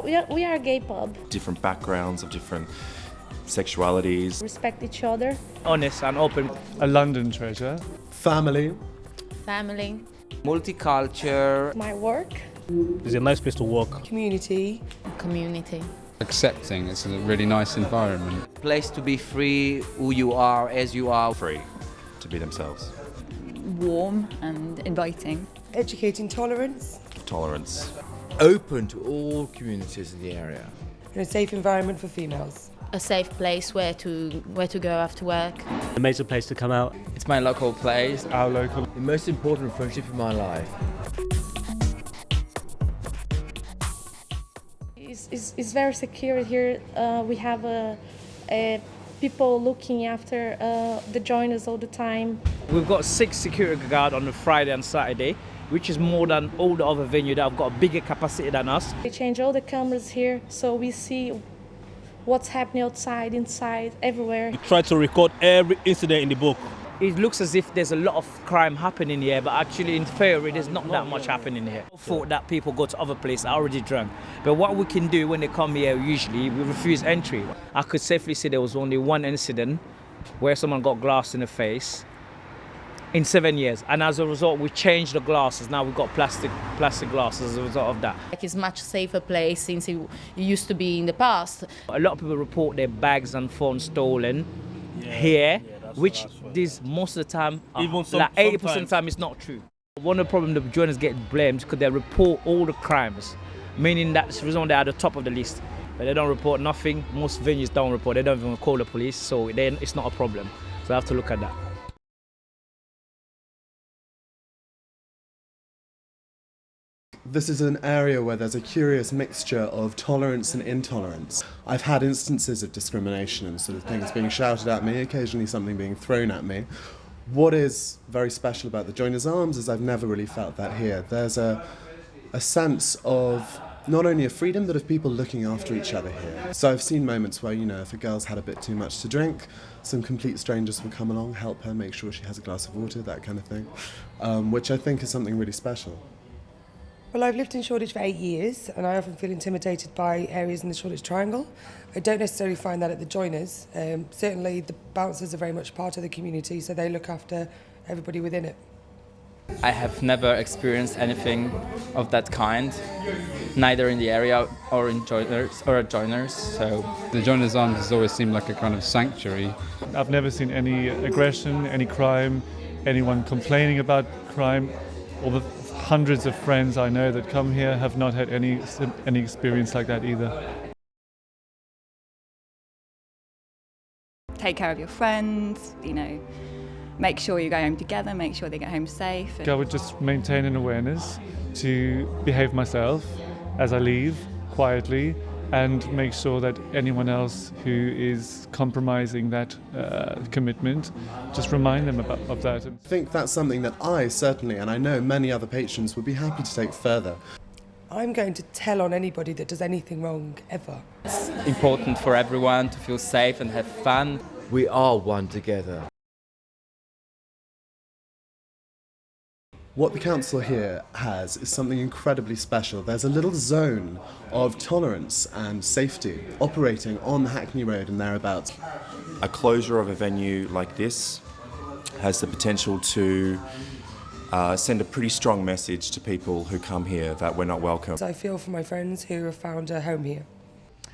we are a gay pub. Different backgrounds of different sexualities. Respect each other. Honest and open. A London treasure. Family. Family. Multicultural. My work. It's a nice place to work. Community. Community. Accepting, it's a really nice environment. Place to be free, who you are, as you are. Free to be themselves. Warm and inviting. Educating tolerance. Tolerance. Open to all communities in the area. And a safe environment for females. A safe place where to go after work. An amazing place to come out. It's my local place. Our local. The most important friendship in my life. It's very secure here. We have people looking after the joiners all the time. We've got 6 security guards on the Friday and Saturday, which is more than all the other venues that have got a bigger capacity than us. We change all the cameras here so we see what's happening outside, inside, everywhere. We try to record every incident in the book. It looks as if there's a lot of crime happening here, but actually in theory there's not that much happening here. I thought that people go to other places are already drunk. But what we can do when they come here, usually we refuse entry. I could safely say there was only one incident where someone got glass in the face in 7 years, and as a result we changed the glasses. Now we've got plastic glasses as a result of that. It's a much safer place since it used to be in the past. A lot of people report their bags and phones stolen here, which this most of the time, like 80% of the time, is not true. One of the problems the joiners get blamed because they report all the crimes, meaning that's the reason they're at the top of the list. But they don't report nothing. Most venues don't report. They don't even call the police, so then it's not a problem. So I have to look at that. This is an area where there's a curious mixture of tolerance and intolerance. I've had instances of discrimination and sort of things being shouted at me, occasionally something being thrown at me. What is very special about the Joiners Arms is I've never really felt that here. There's a sense of not only a freedom, but of people looking after each other here. So I've seen moments where, you know, if a girl's had a bit too much to drink, some complete strangers will come along, help her, make sure she has a glass of water, that kind of thing, which I think is something really special. Well, I've lived in Shoreditch for 8 years and I often feel intimidated by areas in the Shoreditch Triangle. I don't necessarily find that at the Joiners. Certainly the bouncers are very much part of the community, so they look after everybody within it. I have never experienced anything of that kind, neither in the area or in joiners or joiners. So The Joiners Arms has always seemed like a kind of sanctuary. I've never seen any aggression, any crime, anyone complaining about crime. All the hundreds of friends I know that come here have not had any experience like that either. Take care of your friends, make sure you go home together, make sure they get home safe. I would just maintain an awareness to behave myself as I leave quietly and make sure that anyone else who is compromising that commitment, just remind them of that. I think that's something that I certainly, and I know many other patrons, would be happy to take further. I'm going to tell on anybody that does anything wrong, ever. it's important for everyone to feel safe and have fun. We are one together. What the council here has is something incredibly special. There's a little zone of tolerance and safety operating on Hackney Road and thereabouts. A closure of a venue like this has the potential to send a pretty strong message to people who come here that we're not welcome. So I feel for my friends who have found a home here.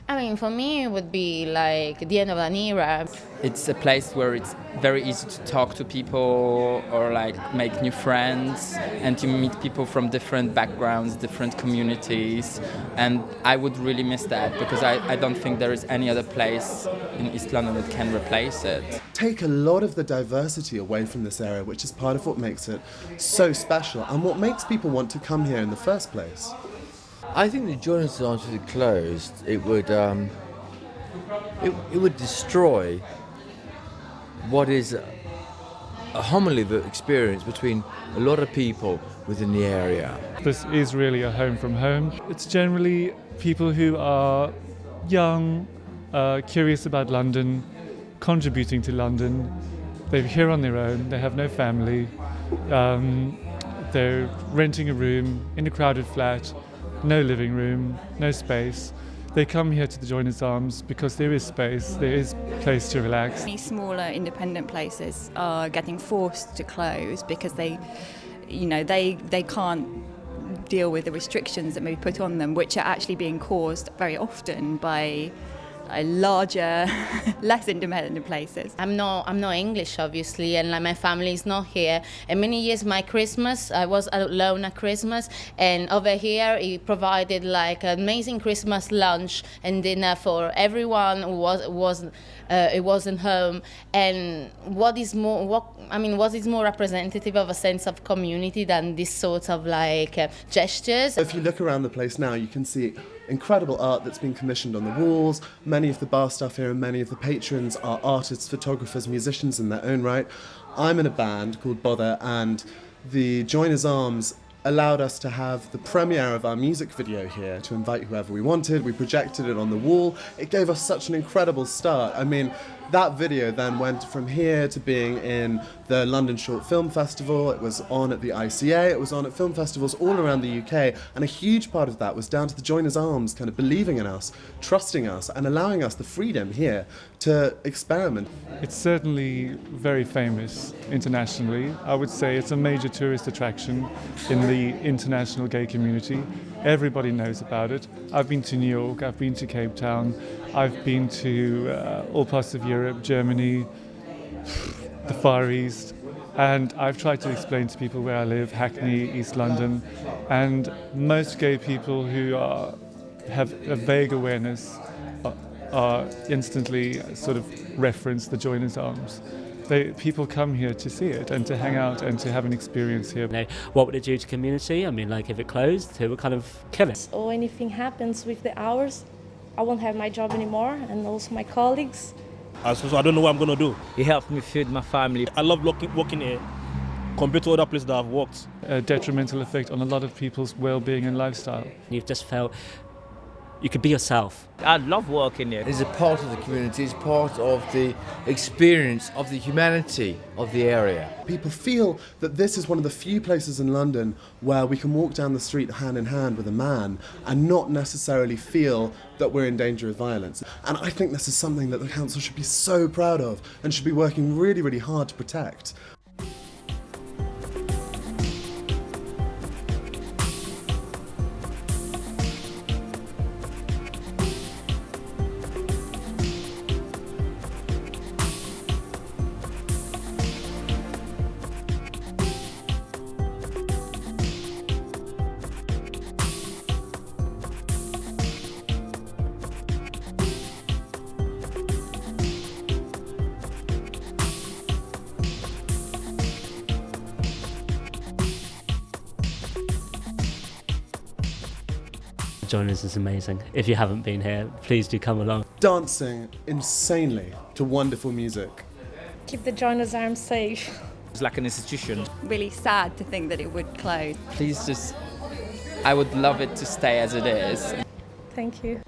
I mean, for me, it would be like the end of an era. It's a place where it's very easy to talk to people or make new friends and to meet people from different backgrounds, different communities. And I would really miss that because I don't think there is any other place in East London that can replace it. Take a lot of the diversity away from this area, which is part of what makes it so special and what makes people want to come here in the first place. I think the Joiners Arms if it closed, it would destroy what is a homily experience between a lot of people within the area. This is really a home from home. It's generally people who are young, curious about London, contributing to London. They're here on their own, they have no family, they're renting a room in a crowded flat, no living room, no space. They come here to the Joiners Arms because there is space, there is place to relax. Many smaller independent places are getting forced to close because they can't deal with the restrictions that may be put on them, which are actually being caused very often by larger, less independent places. I'm not English, obviously, and like my family is not here. And many years my Christmas, I was alone at Christmas, and over here he provided like an amazing Christmas lunch and dinner for everyone who wasn't home. And what is more representative of a sense of community than this sort of like gestures? If you look around the place now, you can see incredible art that's been commissioned on the walls. Many of the bar staff here and many of the patrons are artists, photographers, musicians in their own right. I'm in a band called Bother, and the Joiners Arms allowed us to have the premiere of our music video here to invite whoever we wanted. We projected it on the wall. It gave us such an incredible start. I mean, that video then went from here to being in the London Short Film Festival. It was on at the ICA. It was on at film festivals all around the UK. And a huge part of that was down to the Joiners Arms kind of believing in us, trusting us, and allowing us the freedom here to experiment. It's certainly very famous internationally. I would say it's a major tourist attraction in the international gay community. Everybody knows about it. I've been to New York, I've been to Cape Town, I've been to all parts of Europe, Germany, the Far East, and I've tried to explain to people where I live, Hackney, East London, and most gay people who have a vague awareness are instantly sort of reference the Joiners Arms. People come here to see it and to hang out and to have an experience here. What would it do to community? I mean, like if it closed, it would kind of kill it. Or anything happens with the hours, I won't have my job anymore, and also my colleagues. So I don't know what I'm going to do. It helped me feed my family. I love working here compared to other places that I've worked. A detrimental effect on a lot of people's well-being and lifestyle. You've just felt you could be yourself. I love working here. It's a part of the community, it's part of the experience of the humanity of the area. People feel that this is one of the few places in London where we can walk down the street hand in hand with a man and not necessarily feel that we're in danger of violence. And I think this is something that the council should be so proud of and should be working really, really hard to protect. Joiners is amazing. If you haven't been here, please do come along. Dancing insanely to wonderful music. Keep the Joiners Arms safe. It's like an institution. Really sad to think that it would close. Please I would love it to stay as it is. Thank you.